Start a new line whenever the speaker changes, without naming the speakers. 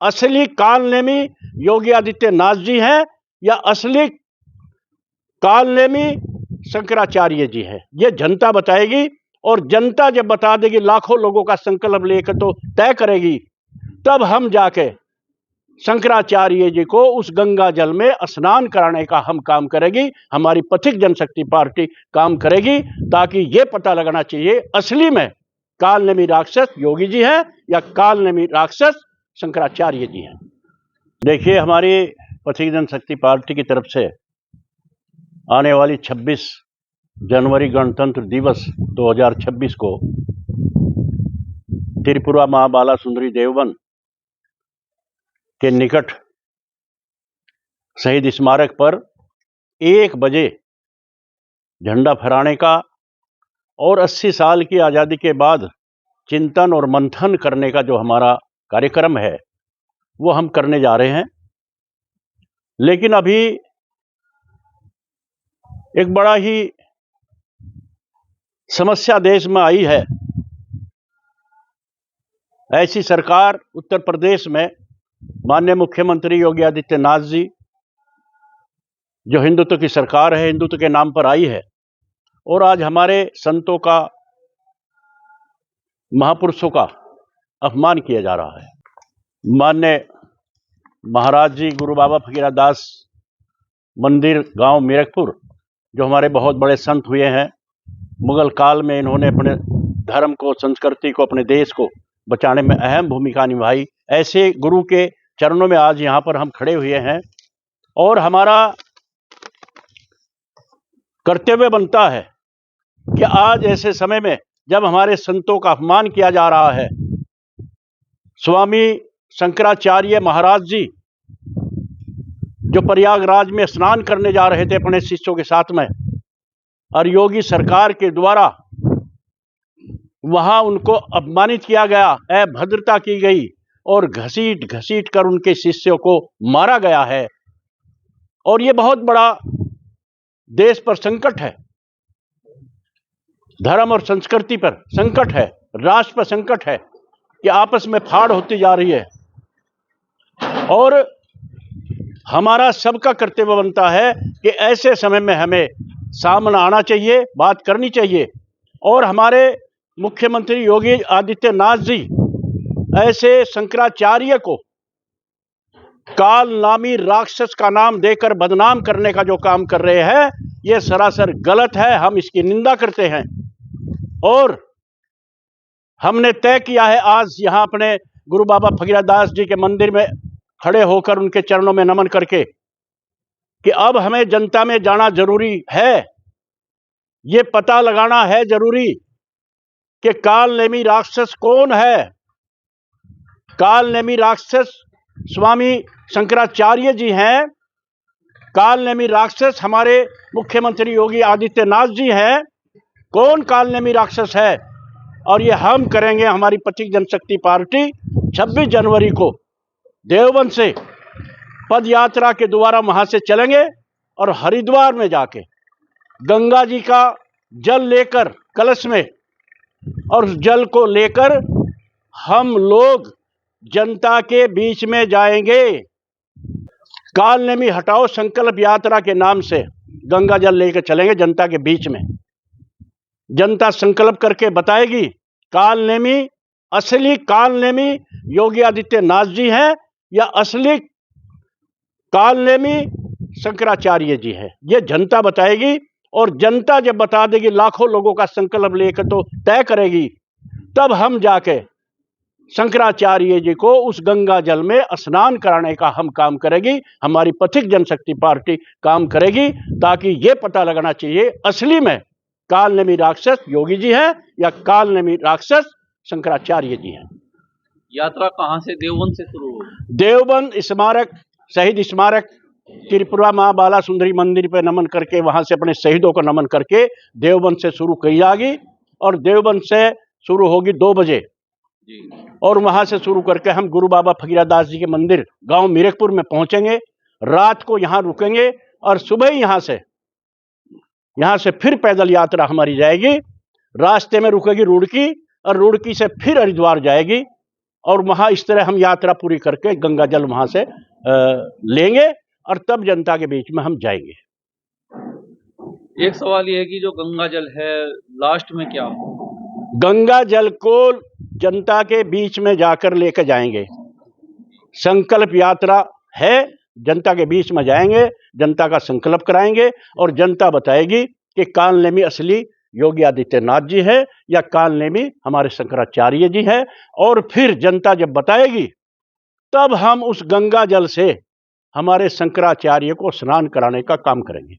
असली कालनेमी योगी आदित्यनाथ जी हैं या असली कालनेमी शंकराचार्य जी हैं, ये जनता बताएगी। और जनता जब बता देगी, लाखों लोगों का संकल्प लेकर तो तय करेगी, तब हम जाके शंकराचार्य जी को उस गंगा जल में स्नान कराने का हम काम करेगी। हमारी पथिक जनशक्ति पार्टी काम करेगी, ताकि ये पता लगाना चाहिए असली में कालनेमी राक्षस योगी जी हैं या कालनेमी राक्षस शंकराचार्य जी हैं। देखिए, हमारी पथिक जनशक्ति पार्टी की तरफ से आने वाली 26 जनवरी गणतंत्र दिवस 2026 को त्रिपुरा माँ बाला सुंदरी देवबन के निकट शहीद स्मारक पर 1 बजे झंडा फहराने का और 80 साल की आज़ादी के बाद चिंतन और मंथन करने का जो हमारा कार्यक्रम है वो हम करने जा रहे हैं। लेकिन अभी एक बड़ा ही समस्या देश में आई है। ऐसी सरकार उत्तर प्रदेश में माननीय मुख्यमंत्री योगी आदित्यनाथ जी, जो हिंदुत्व की सरकार है, हिंदुत्व के नाम पर आई है, और आज हमारे संतों का, महापुरुषों का अपमान किया जा रहा है। माननीय महाराज जी गुरु बाबा फकीरदास मंदिर गांव मीरकपुर, जो हमारे बहुत बड़े संत हुए हैं, मुगल काल में इन्होंने अपने धर्म को, संस्कृति को, अपने देश को बचाने में अहम भूमिका निभाई। ऐसे गुरु के चरणों में आज यहाँ पर हम खड़े हुए हैं और हमारा कर्तव्य बनता है कि आज ऐसे समय में जब हमारे संतों का अपमान किया जा रहा है, स्वामी शंकराचार्य महाराज जी जो प्रयागराज में स्नान करने जा रहे थे अपने शिष्यों के साथ में, और योगी सरकार के द्वारा वहां उनको अपमानित किया गया, अभद्रता की गई और घसीट घसीट कर उनके शिष्यों को मारा गया है। और ये बहुत बड़ा देश पर संकट है, धर्म और संस्कृति पर संकट है, राष्ट्र पर संकट है कि आपस में फाड़ होती जा रही है। और हमारा सबका कर्तव्य बनता है कि ऐसे समय में हमें सामने आना चाहिए, बात करनी चाहिए। और हमारे मुख्यमंत्री योगी आदित्यनाथ जी ऐसे शंकराचार्य को काल नामी राक्षस का नाम देकर बदनाम करने का जो काम कर रहे हैं, ये सरासर गलत है। हम इसकी निंदा करते हैं और हमने तय किया है आज यहाँ अपने गुरु बाबा फकीरदास जी के मंदिर में खड़े होकर उनके चरणों में नमन करके कि अब हमें जनता में जाना जरूरी है, ये पता लगाना है जरूरी कि कालनेमी राक्षस कौन है। कालनेमी राक्षस स्वामी शंकराचार्य जी हैं, कालनेमी राक्षस हमारे मुख्यमंत्री योगी आदित्यनाथ जी हैं। कौन कालनेमी राक्षस है? और ये हम करेंगे। हमारी पथिक जनशक्ति पार्टी 26 जनवरी को देवबंद से पद यात्रा के द्वारा वहां से चलेंगे और हरिद्वार में जाके गंगा जी का जल लेकर कलश में, और उस जल को लेकर हम लोग जनता के बीच में जाएंगे। कालनेमी हटाओ संकल्प यात्रा के नाम से गंगा जल लेकर चलेंगे जनता के बीच में। जनता संकल्प करके बताएगी कालनेमी, असली कालनेमी योगी आदित्यनाथ जी हैं या असली कालनेमी शंकराचार्य जी हैं, ये जनता बताएगी। और जनता जब बता देगी, लाखों लोगों का संकल्प लेकर तो तय करेगी, तब हम जाके शंकराचार्य जी को उस गंगा जल में स्नान कराने का हम काम करेगी। हमारी पथिक जनशक्ति पार्टी काम करेगी, ताकि ये पता लगाना चाहिए असली में कालनेमी राक्षस योगी जी हैं या कालनेमी राक्षस शंकराचार्य जी हैं।
यात्रा कहां से, देवबंद से शुरू होगी?
देवबंद स्मारक, शहीद स्मारक, त्रिपुरा माँ बाला सुंदरी मंदिर पे नमन करके, वहां से अपने शहीदों को नमन करके देवबंद से शुरू की जाएगी। और देवबंद से शुरू होगी 2 बजे और वहां से शुरू करके हम गुरु बाबा फकीरदास जी के मंदिर गांव मीरकपुर में पहुंचेंगे। रात को यहां रुकेंगे और सुबह यहां से फिर पैदल यात्रा हमारी जाएगी। रास्ते में रुकेगी रुड़की और रुड़की से फिर हरिद्वार जाएगी। और वहाँ इस तरह हम यात्रा पूरी करके गंगा जल वहाँ से लेंगे और तब जनता के बीच में हम जाएंगे।
एक सवाल ये है कि जो गंगा जल है लास्ट में क्या हो?
गंगा जल को जनता के बीच में जाकर लेकर जाएंगे। संकल्प यात्रा है, जनता के बीच में जाएंगे, जनता का संकल्प कराएंगे और जनता बताएगी कि कालनेमी असली योगी आदित्यनाथ जी है या कालनेमी हमारे शंकराचार्य जी है। और फिर जनता जब बताएगी तब हम उस गंगा जल से हमारे शंकराचार्य को स्नान कराने का काम करेंगे।